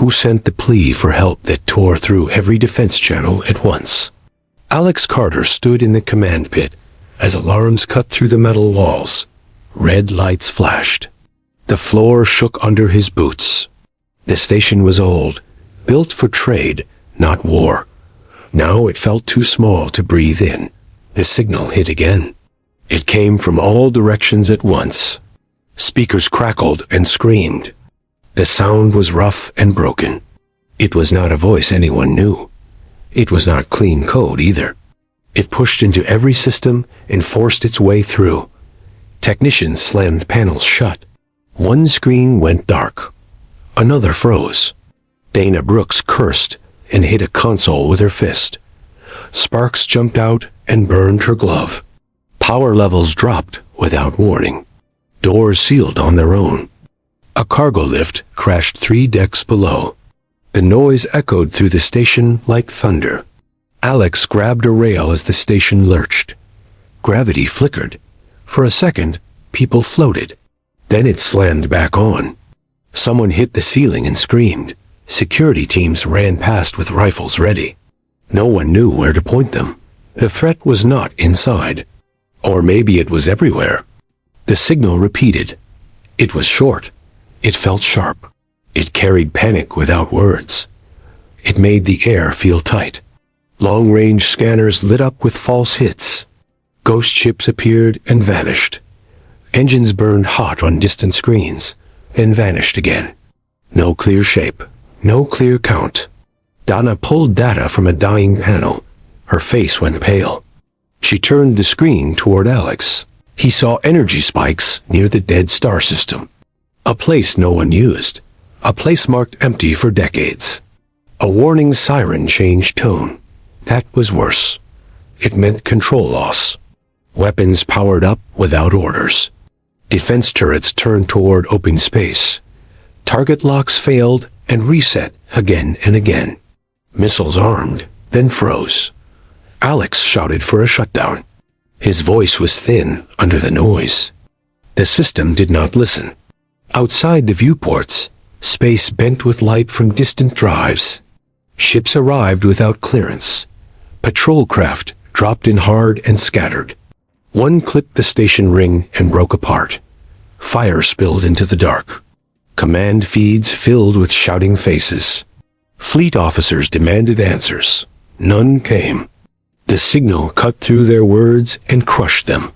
who sent the plea for help that tore through every defense channel at once. Alex Carter stood in the command pit as alarms cut through the metal walls. Red lights flashed. The floor shook under his boots. The station was old, built for trade, not war. Now it felt too small to breathe in. The signal hit again. It came from all directions at once. Speakers crackled and screamed. The sound was rough and broken. It was not a voice anyone knew. It was not clean code either. It pushed into every system and forced its way through. Technicians slammed panels shut. One screen went dark. Another froze. Dana Brooks cursed and hit a console with her fist. Sparks jumped out and burned her glove. Power levels dropped without warning. Doors sealed on their own. A cargo lift crashed 3 decks below. The noise echoed through the station like thunder. Alex grabbed a rail as the station lurched. Gravity flickered. For a second, people floated. Then it slammed back on. Someone hit the ceiling and screamed. Security teams ran past with rifles ready. No one knew where to point them. The threat was not inside. Or maybe it was everywhere. The signal repeated. It was short. It felt sharp. It carried panic without words. It made the air feel tight. Long-range scanners lit up with false hits. Ghost ships appeared and vanished. Engines burned hot on distant screens and vanished again. No clear shape. No clear count. Donna pulled data from a dying panel. Her face went pale. She turned the screen toward Alex. He saw energy spikes near the dead star system. A place no one used. A place marked empty for decades. A warning siren changed tone. That was worse. It meant control loss. Weapons powered up without orders. Defense turrets turned toward open space. Target locks failed and reset again and again. Missiles armed, then froze. Alex shouted for a shutdown. His voice was thin under the noise. The system did not listen. Outside the viewports, space bent with light from distant drives. Ships arrived without clearance. Patrol craft dropped in hard and scattered. One clipped the station ring and broke apart. Fire spilled into the dark. Command feeds filled with shouting faces. Fleet officers demanded answers. None came. The signal cut through their words and crushed them.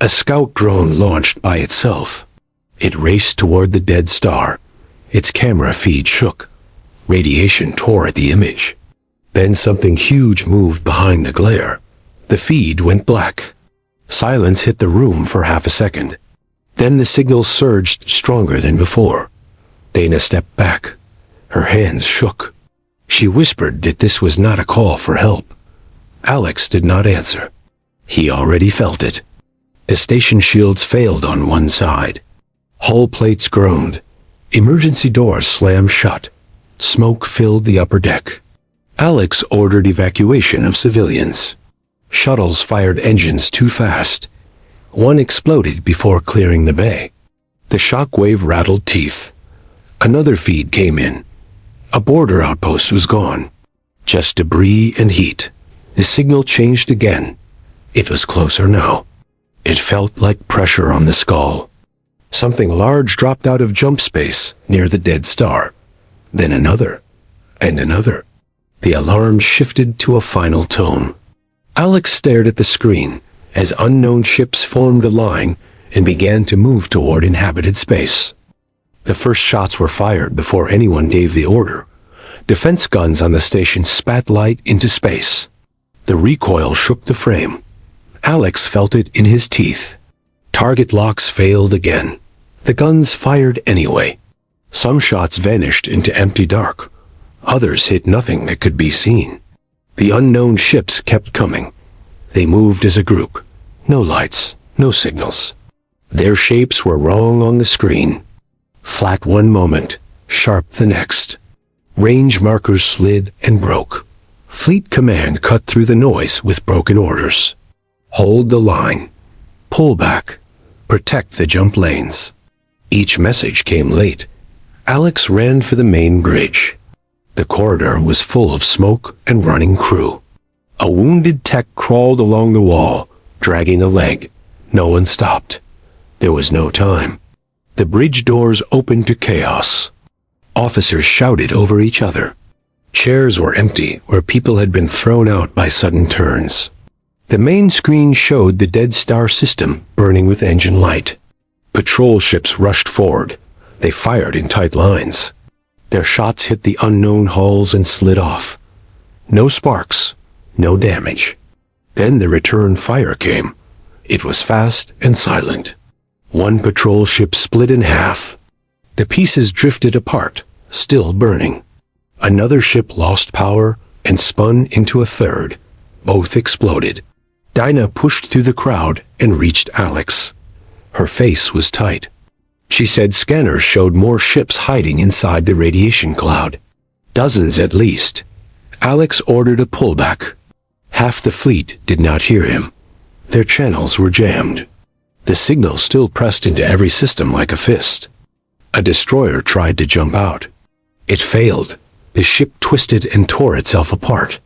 A scout drone launched by itself. It raced toward the dead star. Its camera feed shook. Radiation tore at the image. Then something huge moved behind the glare. The feed went black. Silence hit the room for half a second. Then the signal surged stronger than before. Dana stepped back. Her hands shook. She whispered that this was not a call for help. Alex did not answer. He already felt it. The station shields failed on one side. Hull plates groaned. Emergency doors slammed shut. Smoke filled the upper deck. Alex ordered evacuation of civilians. Shuttles fired engines too fast. One exploded before clearing the bay. The shockwave rattled teeth. Another feed came in. A border outpost was gone. Just debris and heat. The signal changed again. It was closer now. It felt like pressure on the skull. Something large dropped out of jump space near the dead star. Then another. And another. The alarm shifted to a final tone. Alex stared at the screen as unknown ships formed a line and began to move toward inhabited space. The first shots were fired before anyone gave the order. Defense guns on the station spat light into space. The recoil shook the frame. Alex felt it in his teeth. Target locks failed again. The guns fired anyway. Some shots vanished into empty dark. Others hit nothing that could be seen. The unknown ships kept coming. They moved as a group. No lights, no signals. Their shapes were wrong on the screen. Flat one moment, sharp the next. Range markers slid and broke. Fleet Command cut through the noise with broken orders. Hold the line. Pull back. Protect the jump lanes. Each message came late. Alex ran for the main bridge. The corridor was full of smoke and running crew. A wounded tech crawled along the wall, dragging a leg. No one stopped. There was no time. The bridge doors opened to chaos. Officers shouted over each other. Chairs were empty where people had been thrown out by sudden turns. The main screen showed the Dead Star system burning with engine light. Patrol ships rushed forward. They fired in tight lines. Their shots hit the unknown hulls and slid off. No sparks, no damage. Then the return fire came. It was fast and silent. One patrol ship split in half. The pieces drifted apart, still burning. Another ship lost power and spun into a third. Both exploded. Dinah pushed through the crowd and reached Alex. Her face was tight. She said scanners showed more ships hiding inside the radiation cloud. Dozens at least. Alex ordered a pullback. Half the fleet did not hear him. Their channels were jammed. The signal still pressed into every system like a fist. A destroyer tried to jump out. It failed. The ship twisted and tore itself apart.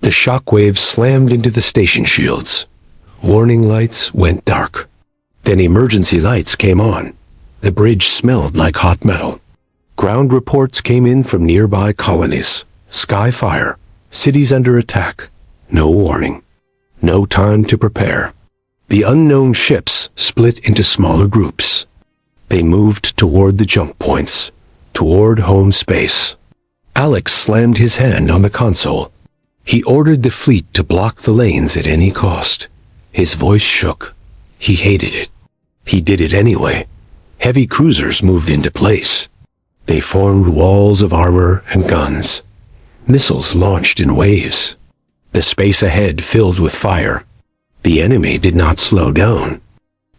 The shock waves slammed into the station shields. Warning lights went dark. Then emergency lights came on. The bridge smelled like hot metal. Ground reports came in from nearby colonies. Sky fire. Cities under attack. No warning. No time to prepare. The unknown ships split into smaller groups. They moved toward the jump points, toward home space. Alex slammed his hand on the console. He ordered the fleet to block the lanes at any cost. His voice shook. He hated it. He did it anyway. Heavy cruisers moved into place. They formed walls of armor and guns. Missiles launched in waves. The space ahead filled with fire. The enemy did not slow down.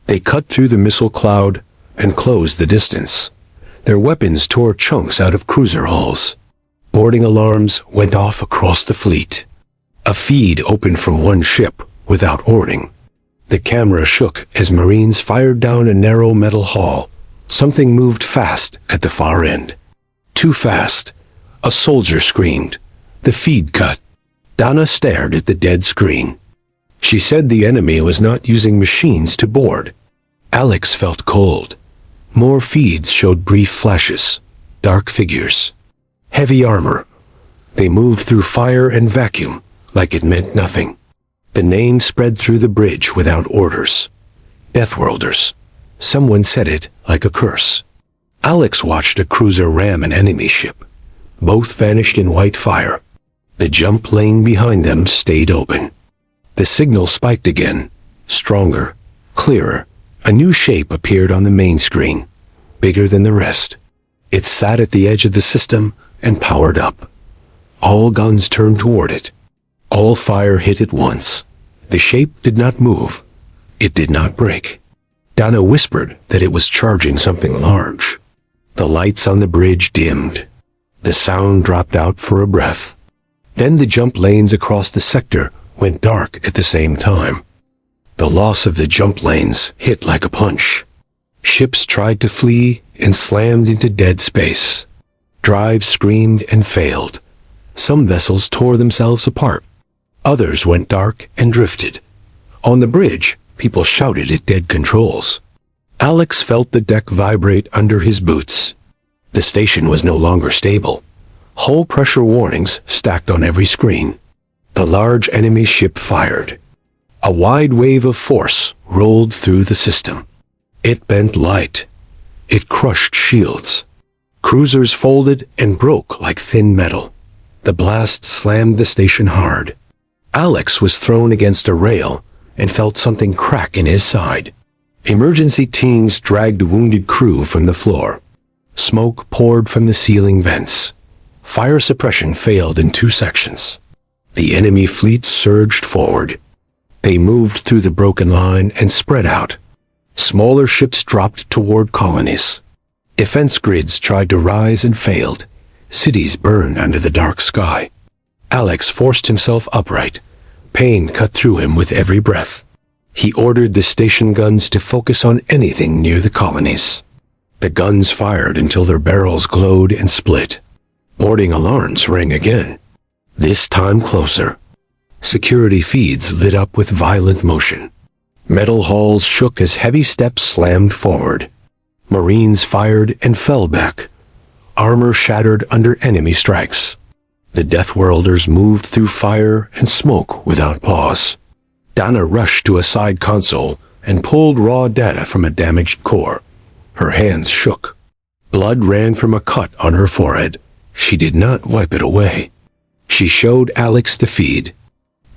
They cut through the missile cloud and closed the distance. Their weapons tore chunks out of cruiser hulls. Boarding alarms went off across the fleet. A feed opened from one ship without warning. The camera shook as Marines fired down a narrow metal hall. Something moved fast at the far end. Too fast. A soldier screamed. The feed cut. Donna stared at the dead screen. She said the enemy was not using machines to board. Alex felt cold. More feeds showed brief flashes. Dark figures. Heavy armor. They moved through fire and vacuum like it meant nothing. The name spread through the bridge without orders. Deathworlders. Someone said it like a curse. Alex watched a cruiser ram an enemy ship. Both vanished in white fire. The jump lane behind them stayed open. The signal spiked again. Stronger. Clearer. A new shape appeared on the main screen. Bigger than the rest. It sat at the edge of the system and powered up. All guns turned toward it. All fire hit at once. The shape did not move. It did not break. Donna whispered that it was charging something large. The lights on the bridge dimmed. The sound dropped out for a breath. Then the jump lanes across the sector went dark at the same time. The loss of the jump lanes hit like a punch. Ships tried to flee and slammed into dead space. Drives screamed and failed. Some vessels tore themselves apart. Others went dark and drifted. On the bridge, people shouted at dead controls. Alex felt the deck vibrate under his boots. The station was no longer stable. Hull pressure warnings stacked on every screen. The large enemy ship fired. A wide wave of force rolled through the system. It bent light. It crushed shields. Cruisers folded and broke like thin metal. The blast slammed the station hard. Alex was thrown against a rail and felt something crack in his side. Emergency teams dragged wounded crew from the floor. Smoke poured from the ceiling vents. Fire suppression failed in 2 sections. The enemy fleet surged forward. They moved through the broken line and spread out. Smaller ships dropped toward colonies. Defense grids tried to rise and failed. Cities burned under the dark sky. Alex forced himself upright. Pain cut through him with every breath. He ordered the station guns to focus on anything near the colonies. The guns fired until their barrels glowed and split. Warning alarms rang again, this time closer. Security feeds lit up with violent motion. Metal halls shook as heavy steps slammed forward. Marines fired and fell back. Armor shattered under enemy strikes. The Deathworlders moved through fire and smoke without pause. Dana rushed to a side console and pulled raw data from a damaged core. Her hands shook. Blood ran from a cut on her forehead. She did not wipe it away. She showed Alex the feed.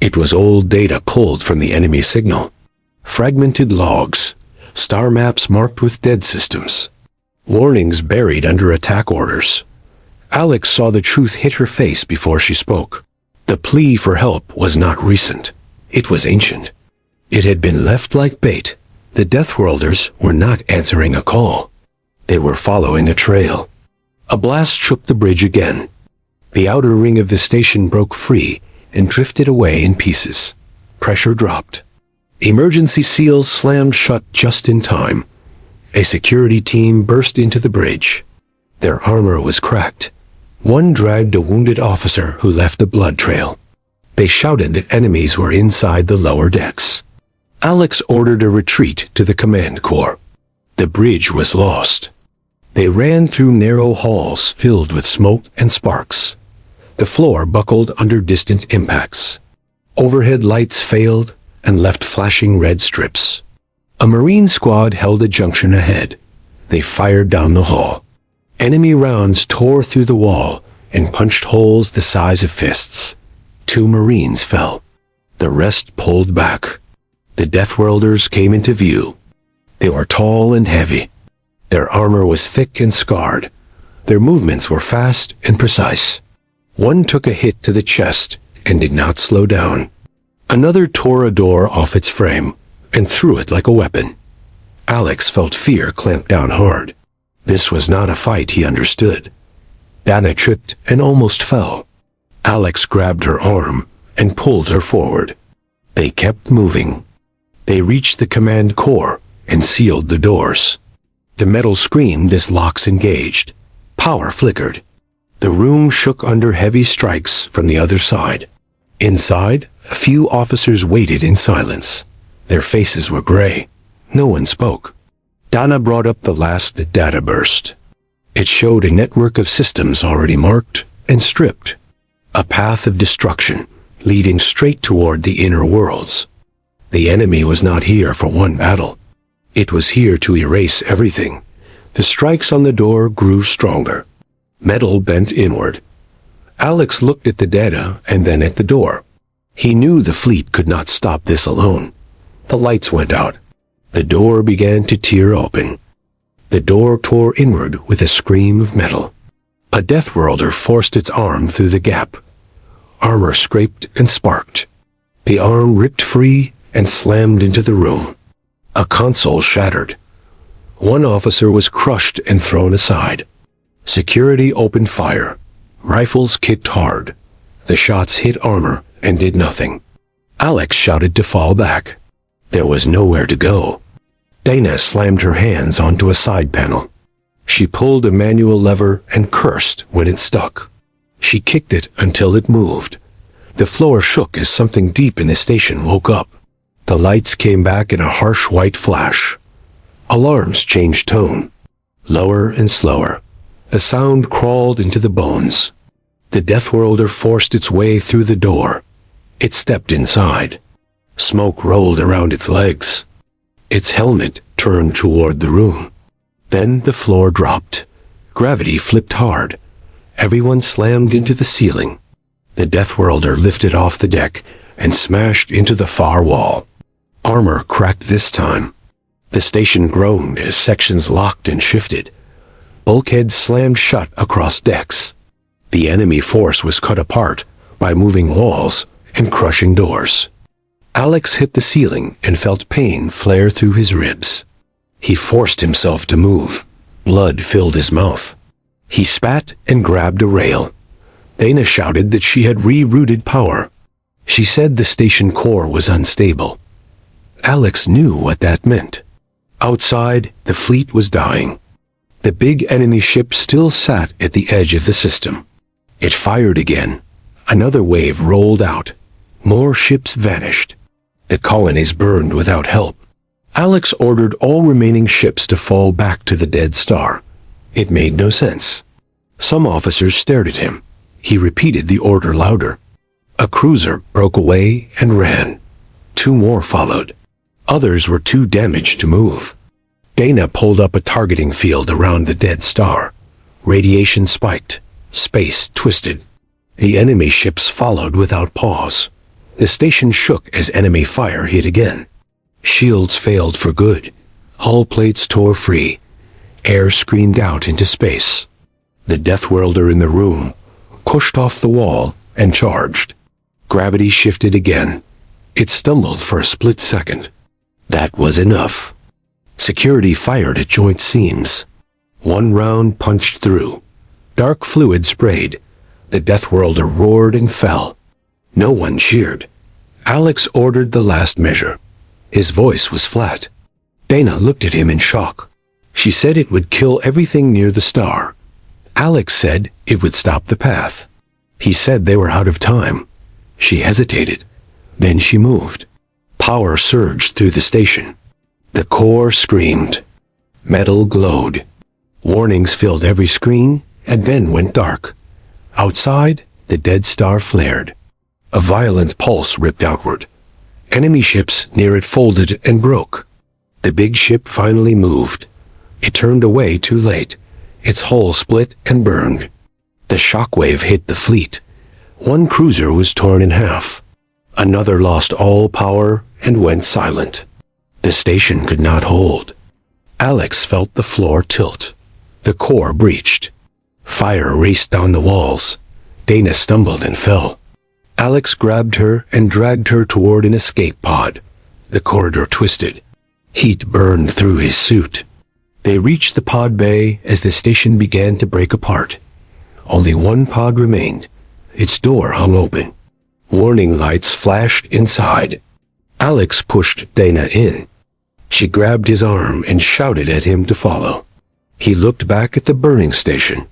It was old data pulled from the enemy signal. Fragmented logs, star maps marked with dead systems, warnings buried under attack orders. Alex saw the truth hit her face before she spoke. The plea for help was not recent. It was ancient. It had been left like bait. The Deathworlders were not answering a call. They were following a trail. A blast shook the bridge again. The outer ring of the station broke free and drifted away in pieces. Pressure dropped. Emergency seals slammed shut just in time. A security team burst into the bridge. Their armor was cracked. One dragged a wounded officer who left a blood trail. They shouted that enemies were inside the lower decks. Alex ordered a retreat to the command core. The bridge was lost. They ran through narrow halls filled with smoke and sparks. The floor buckled under distant impacts. Overhead lights failed and left flashing red strips. A Marine squad held a junction ahead. They fired down the hall. Enemy rounds tore through the wall and punched holes the size of fists. 2 Marines fell. The rest pulled back. The Deathworlders came into view. They were tall and heavy. Their armor was thick and scarred. Their movements were fast and precise. One took a hit to the chest and did not slow down. Another tore a door off its frame and threw it like a weapon. Alex felt fear clamp down hard. This was not a fight he understood. Dana tripped and almost fell. Alex grabbed her arm and pulled her forward. They kept moving. They reached the command core and sealed the doors. The metal screamed as locks engaged. Power flickered. The room shook under heavy strikes from the other side. Inside, a few officers waited in silence. Their faces were gray. No one spoke. Dana brought up the last data burst. It showed a network of systems already marked and stripped. A path of destruction leading straight toward the inner worlds. The enemy was not here for one battle. It was here to erase everything. The strikes on the door grew stronger. Metal bent inward. Alex looked at the data and then at the door. He knew the fleet could not stop this alone. The lights went out. The door began to tear open. The door tore inward with a scream of metal. A Deathworlder forced its arm through the gap. Armor scraped and sparked. The arm ripped free and slammed into the room. A console shattered. One officer was crushed and thrown aside. Security opened fire. Rifles kicked hard. The shots hit armor and did nothing. Alex shouted to fall back. There was nowhere to go. Dana slammed her hands onto a side panel. She pulled a manual lever and cursed when it stuck. She kicked it until it moved. The floor shook as something deep in the station woke up. The lights came back in a harsh white flash. Alarms changed tone. Lower and slower. The sound crawled into the bones. The Deathworlder forced its way through the door. It stepped inside. Smoke rolled around its legs. Its helmet turned toward the room. Then the floor dropped. Gravity flipped hard. Everyone slammed into the ceiling. The Deathworlder lifted off the deck and smashed into the far wall. Armor cracked this time. The station groaned as sections locked and shifted. Bulkheads slammed shut across decks. The enemy force was cut apart by moving walls and crushing doors. Alex hit the ceiling and felt pain flare through his ribs. He forced himself to move. Blood filled his mouth. He spat and grabbed a rail. Dana shouted that she had rerouted power. She said the station core was unstable. Alex knew what that meant. Outside, the fleet was dying. The big enemy ship still sat at the edge of the system. It fired again. Another wave rolled out. More ships vanished. The colonies burned without help. Alex ordered all remaining ships to fall back to the dead star. It made no sense. Some officers stared at him. He repeated the order louder. A cruiser broke away and ran. 2 more followed. Others were too damaged to move. Dana pulled up a targeting field around the dead star. Radiation spiked. Space twisted. The enemy ships followed without pause. The station shook as enemy fire hit again. Shields failed for good. Hull plates tore free. Air screamed out into space. The Deathworlder in the room pushed off the wall and charged. Gravity shifted again. It stumbled for a split second. That was enough. Security fired at joint seams. 1 round punched through. Dark fluid sprayed. The Deathworlder roared and fell. No one cheered. Alex ordered the last measure. His voice was flat. Dana looked at him in shock. She said it would kill everything near the star. Alex said it would stop the path. He said they were out of time. She hesitated. Then she moved. Power surged through the station. The core screamed. Metal glowed. Warnings filled every screen and then went dark. Outside, the dead star flared. A violent pulse ripped outward. Enemy ships near it folded and broke. The big ship finally moved. It turned away too late. Its hull split and burned. The shockwave hit the fleet. 1 cruiser was torn in half. Another lost all power and went silent. The station could not hold. Alex felt the floor tilt. The core breached. Fire raced down the walls. Dana stumbled and fell. Alex grabbed her and dragged her toward an escape pod. The corridor twisted. Heat burned through his suit. They reached the pod bay as the station began to break apart. Only 1 pod remained. Its door hung open. Warning lights flashed inside. Alex pushed Dana in. She grabbed his arm and shouted at him to follow. He looked back at the burning station,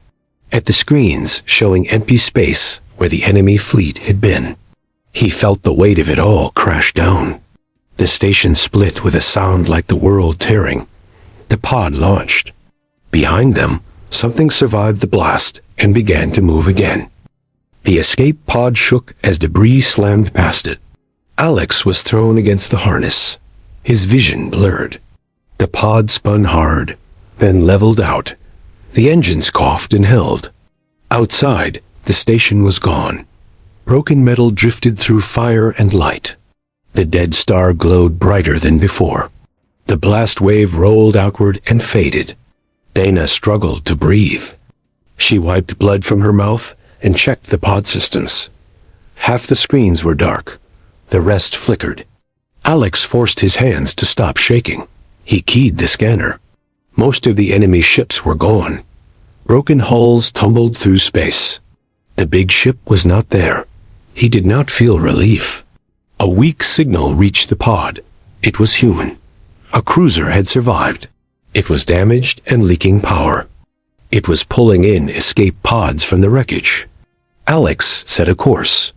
at the screens showing empty space where the enemy fleet had been. He felt the weight of it all crash down. The station split with a sound like the world tearing. The pod launched. Behind them, something survived the blast and began to move again. The escape pod shook as debris slammed past it. Alex was thrown against the harness. His vision blurred. The pod spun hard, then leveled out. The engines coughed and held. Outside, the station was gone. Broken metal drifted through fire and light. The dead star glowed brighter than before. The blast wave rolled outward and faded. Dana struggled to breathe. She wiped blood from her mouth and checked the pod systems. Half the screens were dark. The rest flickered. Alex forced his hands to stop shaking. He keyed the scanner. Most of the enemy ships were gone. Broken hulls tumbled through space. The big ship was not there. He did not feel relief. A weak signal reached the pod. It was human. A cruiser had survived. It was damaged and leaking power. It was pulling in escape pods from the wreckage. Alex set a course.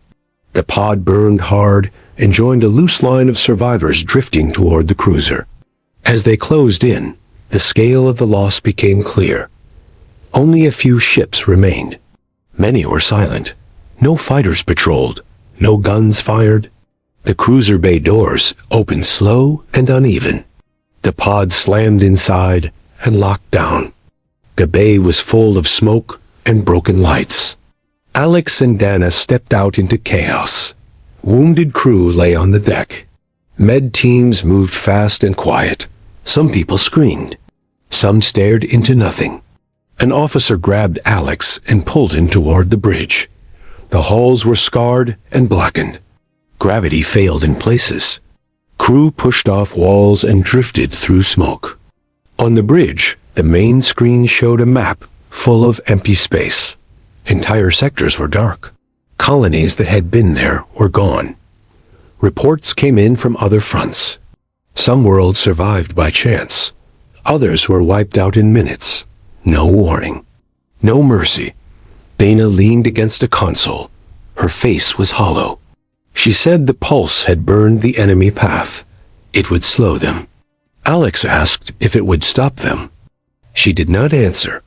The pod burned hard and joined a loose line of survivors drifting toward the cruiser. As they closed in, the scale of the loss became clear. Only a few ships remained. Many were silent. No fighters patrolled. No guns fired. The cruiser bay doors opened slow and uneven. The pod slammed inside and locked down. The bay was full of smoke and broken lights. Alex and Dana stepped out into chaos. Wounded crew lay on the deck. Med teams moved fast and quiet. Some people screamed. Some stared into nothing. An officer grabbed Alex and pulled him toward the bridge. The hulls were scarred and blackened. Gravity failed in places. Crew pushed off walls and drifted through smoke. On the bridge, the main screen showed a map full of empty space. Entire sectors were dark. Colonies that had been there were gone. Reports came in from other fronts. Some worlds survived by chance. Others were wiped out in minutes. No warning. No mercy. Dana leaned against a console. Her face was hollow. She said the pulse had burned the enemy path. It would slow them. Alex asked if it would stop them. She did not answer.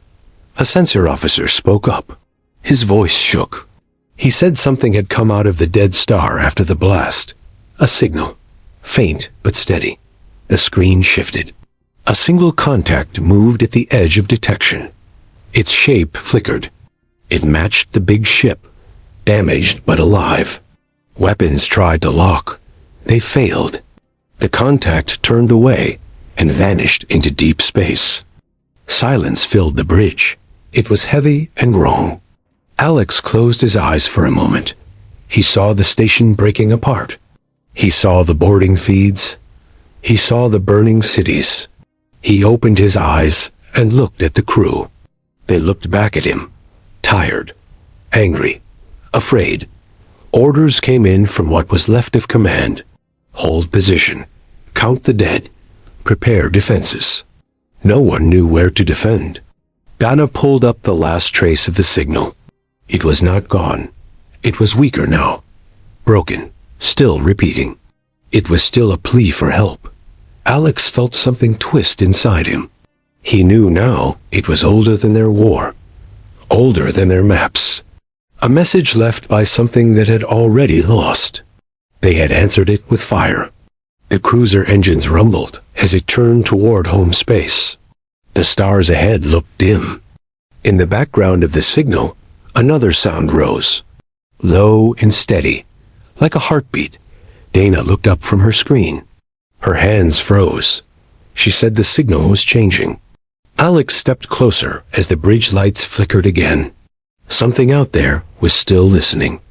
A sensor officer spoke up. His voice shook. He said something had come out of the dead star after the blast. A signal. Faint but steady. The screen shifted. A single contact moved at the edge of detection. Its shape flickered. It matched the big ship, damaged but alive. Weapons tried to lock. They failed. The contact turned away and vanished into deep space. Silence filled the bridge. It was heavy and wrong. Alex closed his eyes for a moment. He saw the station breaking apart. He saw the boarding feeds. He saw the burning cities. He opened his eyes and looked at the crew. They looked back at him, tired, angry, afraid. Orders came in from what was left of command. Hold position. Count the dead. Prepare defenses. No one knew where to defend. Dana pulled up the last trace of the signal. It was not gone. It was weaker now. Broken. Still repeating. It was still a plea for help. Alex felt something twist inside him. He knew now it was older than their war. Older than their maps. A message left by something that had already lost. They had answered it with fire. The cruiser engines rumbled as it turned toward home space. The stars ahead looked dim. In the background of the signal, another sound rose. Low and steady, like a heartbeat. Dana looked up from her screen. Her hands froze. She said the signal was changing. Alex stepped closer as the bridge lights flickered again. Something out there was still listening.